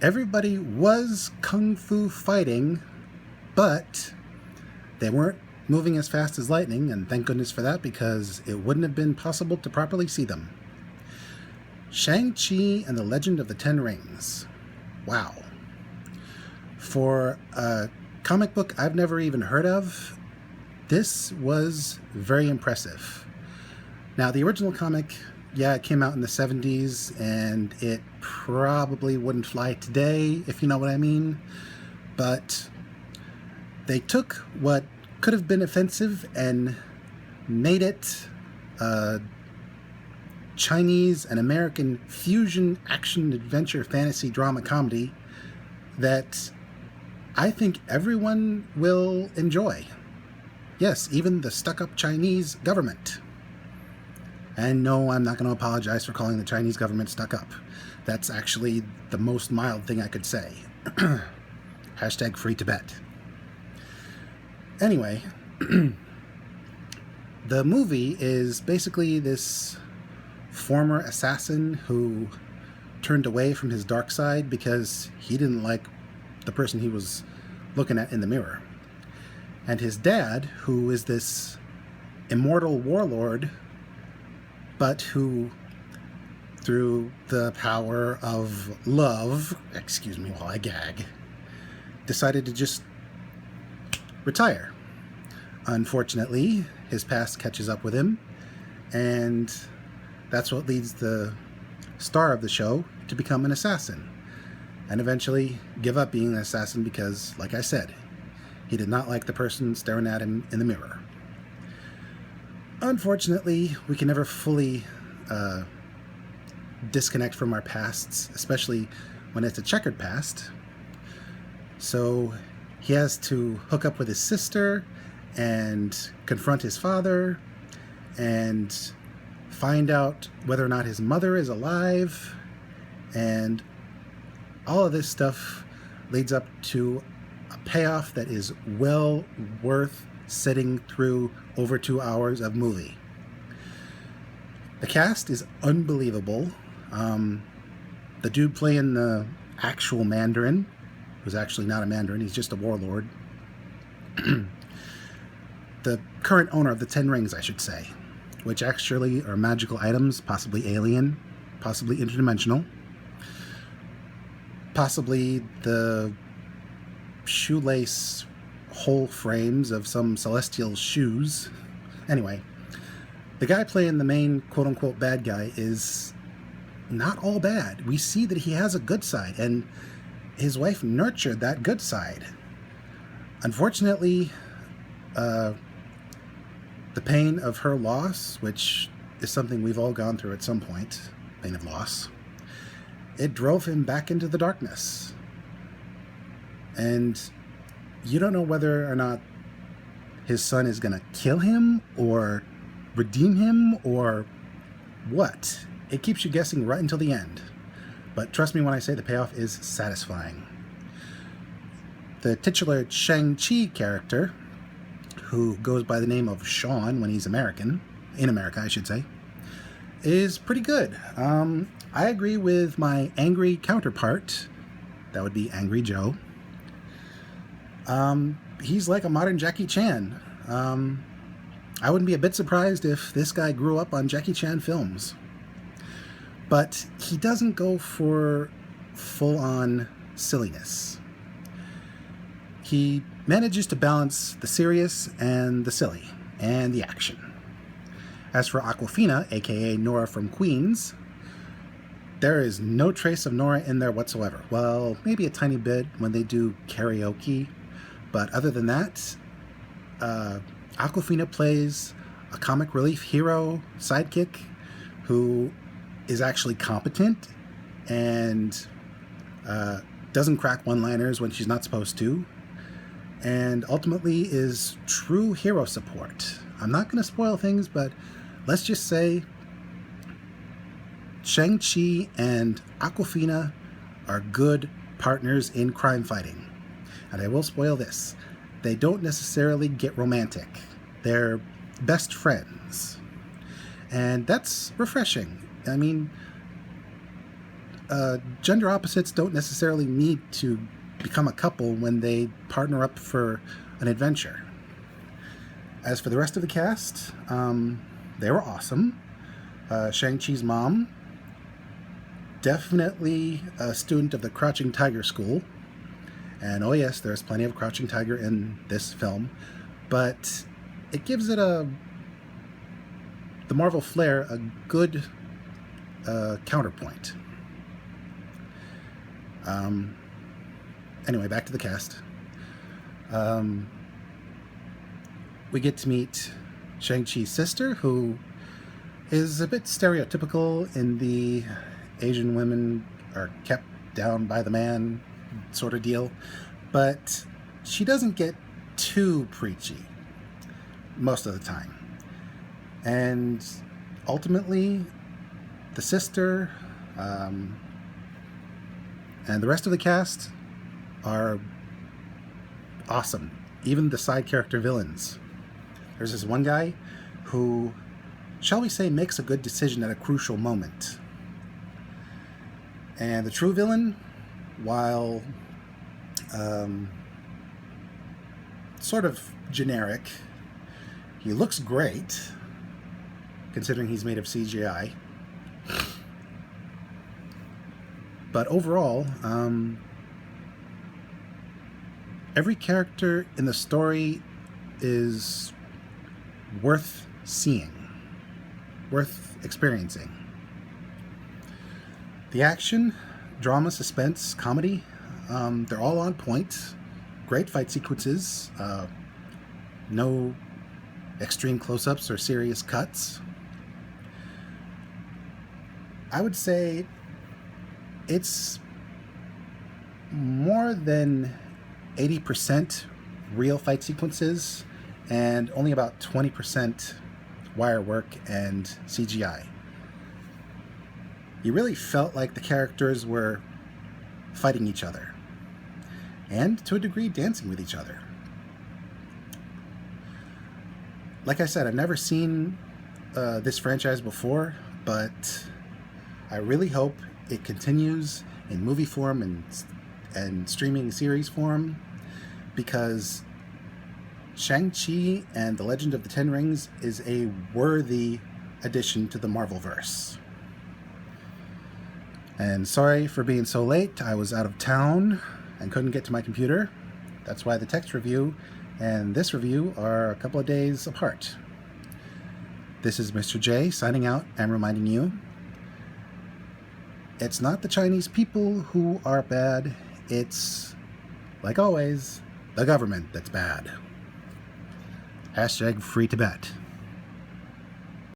everybody was kung fu fighting, but they weren't moving as fast as lightning, and thank goodness for that, because it wouldn't have been possible to properly see them. Shang-Chi and the Legend of the Ten Rings. Wow. For a comic book I've never even heard of, this was very impressive. Now, the original comic, it came out in the 70s, and it probably wouldn't fly today, if you know what I mean. But they took what could have been offensive and made it a Chinese and American fusion action adventure fantasy drama comedy that I think everyone will enjoy. Yes, even the stuck-up Chinese government. And no, I'm not going to apologize for calling the Chinese government stuck up. That's actually the most mild thing I could say. Hashtag free Tibet. Anyway, the movie is basically this former assassin who turned away from his dark side because he didn't like the person he was looking at in the mirror. And his dad, who is this immortal warlord, but who, through the power of love, excuse me while I gag, decided to just retire. Unfortunately, his past catches up with him, and that's what leads the star of the show to become an assassin, and eventually give up being an assassin because, like I said, he did not like the person staring at him in the mirror. Unfortunately, we can never fully disconnect from our pasts, especially when it's a checkered past. So he has to hook up with his sister and confront his father and find out whether or not his mother is alive. And all of this stuff leads up to a payoff that is well worth sitting through over 2 hours of movie. The cast is unbelievable. The dude playing the actual Mandarin, who's actually not a Mandarin, he's just a warlord. The current owner of the Ten Rings, I should say, which actually are magical items, possibly alien, possibly interdimensional, possibly the shoelace hole frames of some celestial shoes. Anyway, the guy playing the main quote-unquote bad guy is not all bad. We see that he has a good side, and his wife nurtured that good side. Unfortunately, the pain of her loss, which is something we've all gone through at some point, pain of loss, it drove him back into the darkness. And you don't know whether or not his son is going to kill him or redeem him or what. It keeps you guessing right until the end. But trust me when I say the payoff is satisfying. The titular Shang-Chi character, who goes by the name of Sean when he's American, in America I should say, is pretty good. I agree with my angry counterpart. That would be Angry Joe. He's like a modern Jackie Chan. I wouldn't be a bit surprised if this guy grew up on Jackie Chan films. But he doesn't go for full-on silliness. He manages to balance the serious and the silly and the action. As for Awkwafina, aka Nora from Queens, there is no trace of Nora in there whatsoever. Well, maybe a tiny bit when they do karaoke, but other than that, Awkwafina plays a comic relief hero sidekick who is actually competent and doesn't crack one-liners when she's not supposed to, and ultimately is true hero support. I'm not going to spoil things, but let's just say Shang-Chi and Awkwafina are good partners in crime fighting. And I will spoil this. They don't necessarily get romantic. They're best friends. And that's refreshing. I mean, gender opposites don't necessarily need to become a couple when they partner up for an adventure. As for the rest of the cast, they were awesome. Shang-Chi's mom, definitely a student of the Crouching Tiger School. And oh yes, there's plenty of Crouching Tiger in this film, but it gives it the Marvel flair a good counterpoint. Anyway, back to the cast. We get to meet Chiang Chi Sister, who is a bit stereotypical in the Asian women are kept down by the man sort of deal, but she doesn't get too preachy most of the time. And ultimately, the sister and the rest of the cast are awesome. Even the side character villains. There's this one guy who, shall we say, makes a good decision at a crucial moment. And the true villain, while sort of generic, he looks great, considering he's made of CGI. But overall, every character in the story is worth seeing, worth experiencing. The action, drama, suspense, comedy, they're all on point. Great fight sequences, no extreme close-ups or serious cuts. I would say it's more than 80% real fight sequences and only about 20% wire work and CGI. You really felt like the characters were fighting each other and, to a degree, dancing with each other. Like I said, I've never seen this franchise before, but I really hope it continues in movie form and streaming series form, because Shang-Chi and the Legend of the Ten Rings is a worthy addition to the Marvelverse. And sorry for being so late. I was out of town and couldn't get to my computer. That's why the text review and this review are a couple of days apart. This is Mr. J signing out and reminding you, it's not the Chinese people who are bad. It's, like always, the government that's bad. #FreeTibet.